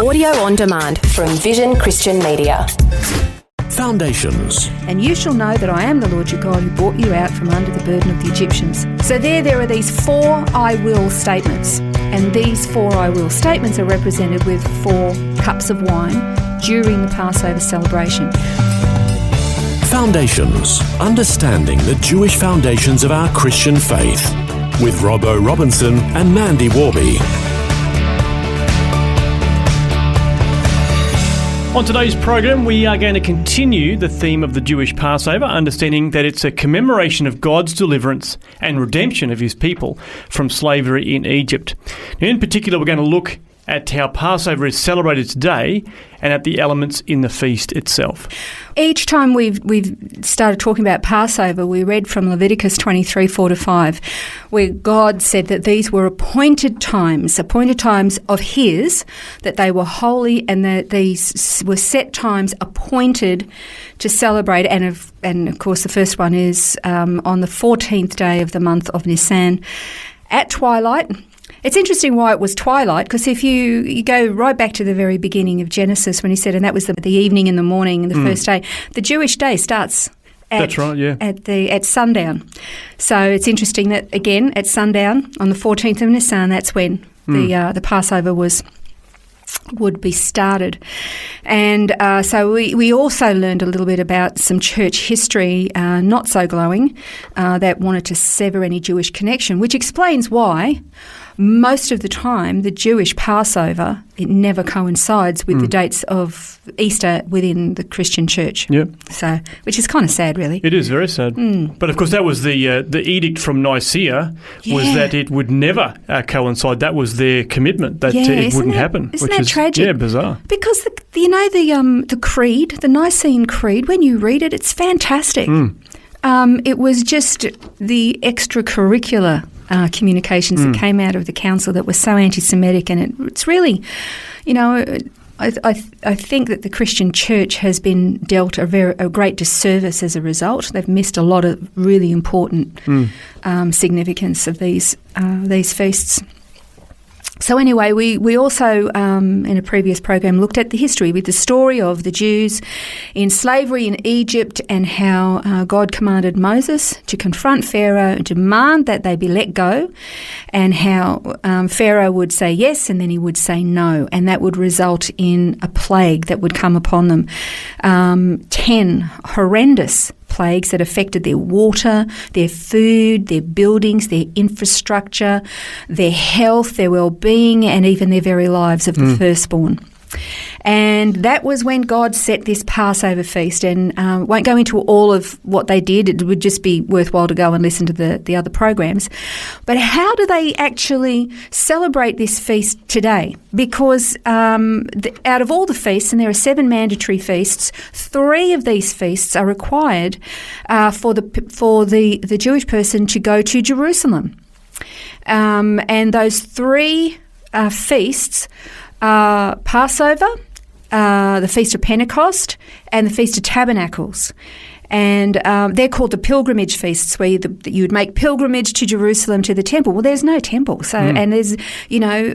Audio on demand from Vision Christian Media. Foundations. And you shall know that I am the Lord your God who brought you out from under the burden of the Egyptians. So there are these 4 I will statements. And these 4 I will statements are represented with 4 cups of wine during the Passover celebration. Foundations. Understanding the Jewish foundations of our Christian faith. With Robbo Robinson and Mandy Warby. On today's program, we are going to continue the theme of the Jewish Passover, understanding that it's a commemoration of God's deliverance and redemption of his people from slavery in Egypt. Now, in particular, we're going to look at how Passover is celebrated today and at the elements in the feast itself. Each time we've started talking about Passover, we read from Leviticus 23, 4-5, where God said that these were appointed times of his, that they were holy, and that these were set times appointed to celebrate. And of course, the first one is on the 14th day of the month of Nisan at twilight. It's interesting why it was twilight, because if you go right back to the very beginning of Genesis when he said, and that was the evening and the morning, the first day, the Jewish day starts at sundown. So it's interesting that, again, at sundown on the 14th of Nisan, that's when the Passover would be started. And so we also learned a little bit about some church history, not so glowing, that wanted to sever any Jewish connection, which explains why most of the time the Jewish Passover, it never coincides with the dates of Easter within the Christian church. Yep. So, which is kind of sad, really. It is very sad. But of course that was the edict from Nicaea, was that it would never coincide. That was their commitment, that it wouldn't happen. Isn't that tragic? Yeah, bizarre. Because the creed, the Nicene Creed, when you read it, it's fantastic. It was just the extracurricular communications that came out of the council that were so anti-Semitic, and it's really, I think that the Christian church has been dealt a great disservice as a result. They've missed a lot of really important significance of these feasts. So anyway, we also, in a previous program, looked at the history with the story of the Jews in slavery in Egypt and how God commanded Moses to confront Pharaoh and demand that they be let go, and how Pharaoh would say yes and then he would say no, and that would result in a plague that would come upon them. 10 horrendous plagues that affected their water, their food, their buildings, their infrastructure, their health, their well-being, and even their very lives of the firstborn. And that was when God set this Passover feast, and won't go into all of what they did. It would just be worthwhile to go and listen to the other programs. But how do they actually celebrate this feast today? Because out of all the feasts, and there are 7 mandatory feasts, 3 of these feasts are required for the Jewish person to go to Jerusalem. And those 3 feasts are Passover, the Feast of Pentecost, and the Feast of Tabernacles. And they're called the pilgrimage feasts, where you would make pilgrimage to Jerusalem, to the temple. Well, there's no temple. So, and there's,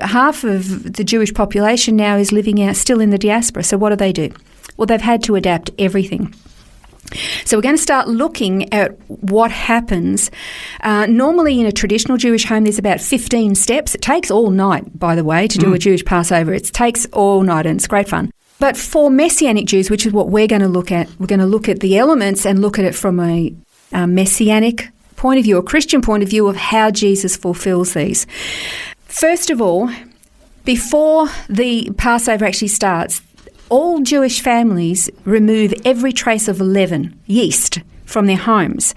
half of the Jewish population now is living out still in the diaspora. So what do? Well, they've had to adapt everything. So we're going to start looking at what happens. Normally in a traditional Jewish home, there's about 15 steps. It takes all night, by the way, to do a Jewish Passover. It takes all night, and it's great fun. But for Messianic Jews, which is what we're going to look at, we're going to look at the elements and look at it from a Messianic point of view, a Christian point of view of how Jesus fulfills these. First of all, before the Passover actually starts, all Jewish families remove every trace of leaven, yeast, from their homes.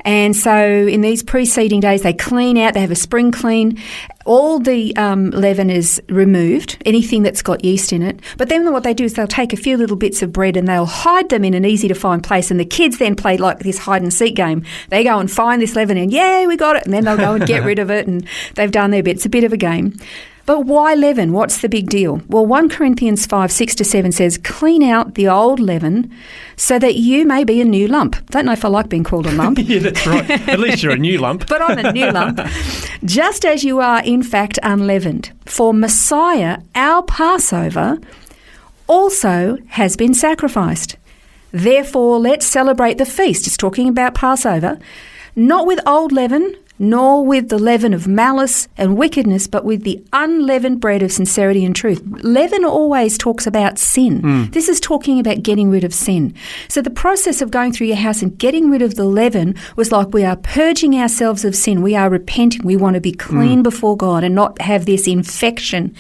And so in these preceding days, they clean out, they have a spring clean. All the leaven is removed, anything that's got yeast in it. But then what they do is they'll take a few little bits of bread and they'll hide them in an easy-to-find place. And the kids then play like this hide-and-seek game. They go and find this leaven and, yay, we got it. And then they'll go and get rid of it, and they've done their bit. It's a bit of a game. But why leaven? What's the big deal? Well, 1 Corinthians 5, 6-7 says, clean out the old leaven so that you may be a new lump. Don't know if I like being called a lump. Yeah, that's right. At least you're a new lump. But I'm a new lump. Just as you are, in fact, unleavened. For Messiah, our Passover, also has been sacrificed. Therefore, let's celebrate the feast. It's talking about Passover, not with old leaven, nor with the leaven of malice and wickedness, but with the unleavened bread of sincerity and truth. Leaven always talks about sin. This is talking about getting rid of sin. So the process of going through your house and getting rid of the leaven was like we are purging ourselves of sin. We are repenting. We want to be clean before God and not have this infection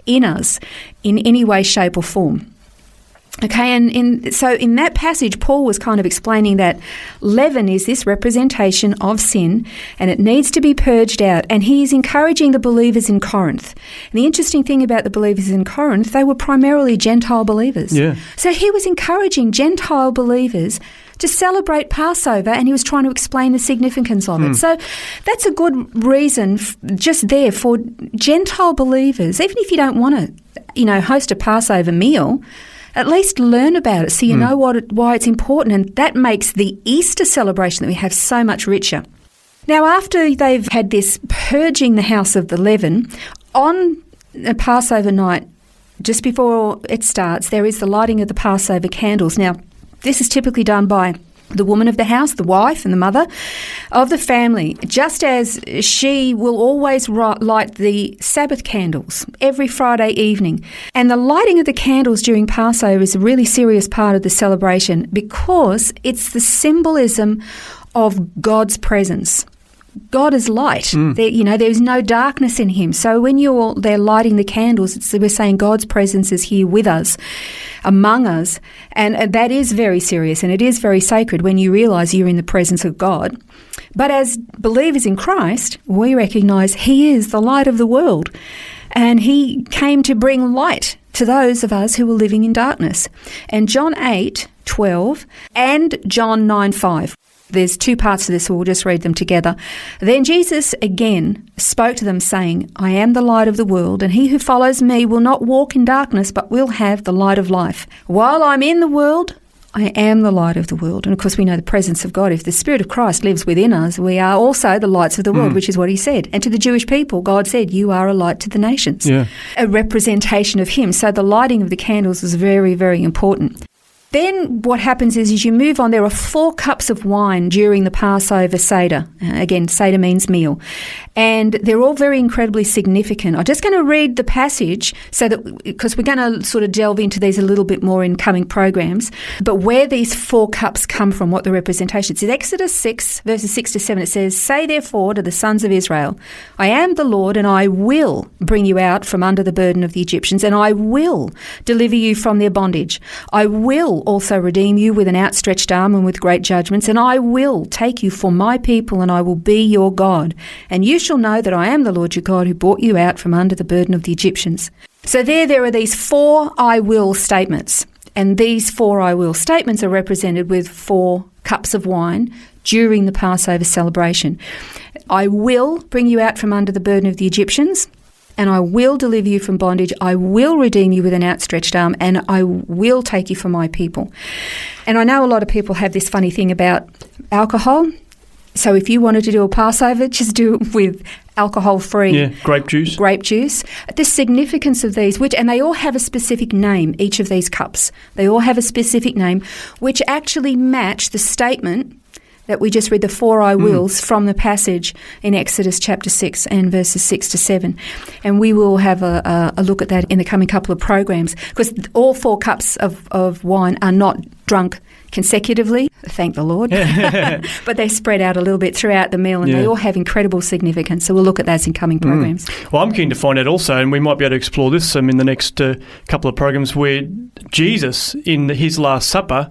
in us in any way, shape or form. Okay, and so in that passage, Paul was kind of explaining that leaven is this representation of sin and it needs to be purged out. And he is encouraging the believers in Corinth. And the interesting thing about the believers in Corinth, they were primarily Gentile believers. Yeah. So he was encouraging Gentile believers to celebrate Passover, and he was trying to explain the significance of it. So that's a good reason just there for Gentile believers, even if you don't want to, host a Passover meal, at least learn about it so you know why it's important, and that makes the Easter celebration that we have so much richer. Now, after they've had this purging the house of the leaven, on a Passover night, just before it starts, there is the lighting of the Passover candles. Now, this is typically done by the woman of the house, the wife and the mother of the family, just as she will always light the Sabbath candles every Friday evening. And the lighting of the candles during Passover is a really serious part of the celebration because it's the symbolism of God's presence. God is light. There's no darkness in him. So when they're lighting the candles, we're saying God's presence is here with us, among us. And that is very serious and it is very sacred when you realise you're in the presence of God. But as believers in Christ, we recognise he is the light of the world. And he came to bring light to those of us who were living in darkness. And John 8:12 and John 9:5. There's two parts to this, so we'll just read them together. Then Jesus again spoke to them, saying, I am the light of the world, and he who follows me will not walk in darkness, but will have the light of life. While I'm in the world, I am the light of the world. And of course, we know the presence of God. If the Spirit of Christ lives within us, we are also the lights of the world, which is what he said. And to the Jewish people, God said, you are a light to the nations. Yeah. A representation of him. So the lighting of the candles is very, very important. Then what happens is you move on, there are 4 cups of wine during the Passover Seder. Again, Seder means meal. And they're all very incredibly significant. I'm just going to read the passage because we're going to sort of delve into these a little bit more in coming programs. But where these 4 cups come from, what the representation is. In Exodus 6, verses 6-7, it says, Say therefore to the sons of Israel, I am the Lord, and I will bring you out from under the burden of the Egyptians, and I will deliver you from their bondage. I will also redeem you with an outstretched arm and with great judgments, and I will take you for my people, and I will be your God. And you shall know that I am the Lord your God who brought you out from under the burden of the Egyptians. So there are these 4 I will statements, and these 4 I will statements are represented with 4 cups of wine during the Passover celebration. I will bring you out from under the burden of the Egyptians, and I will deliver you from bondage. I will redeem you with an outstretched arm, and I will take you for my people. And I know a lot of people have this funny thing about alcohol. So if you wanted to do a Passover, just do it with alcohol-free. Yeah, grape juice. Grape juice. The significance of these, and they all have a specific name, each of these cups. They all have a specific name, which actually match the statement that we just read, the 4 I wills from the passage in Exodus chapter 6 and verses 6-7. And we will have a look at that in the coming couple of programs, because all 4 cups of wine are not drunk consecutively, thank the Lord, but they're spread out a little bit throughout the meal, and they all have incredible significance. So we'll look at those in coming programs. Well, I'm keen to find out also, and we might be able to explore this in the next couple of programs, where Jesus, in his Last Supper,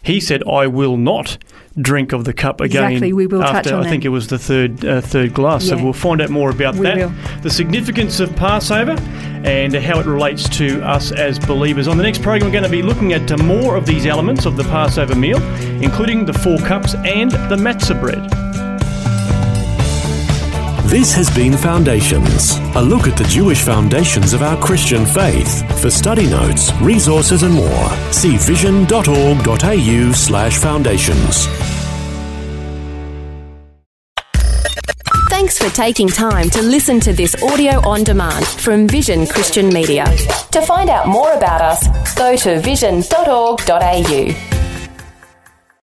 he said, I will not drink of the cup again. Exactly, we will touch on that. I think it was the third glass. Yeah. So we'll find out more about the significance of Passover and how it relates to us as believers. On the next program, we're going to be looking at more of these elements of the Passover meal, including the 4 cups and the matzah bread. This has been Foundations, a look at the Jewish foundations of our Christian faith. For study notes, resources and more, see vision.org.au/foundations. Thanks for taking time to listen to this audio on demand from Vision Christian Media. To find out more about us, go to vision.org.au.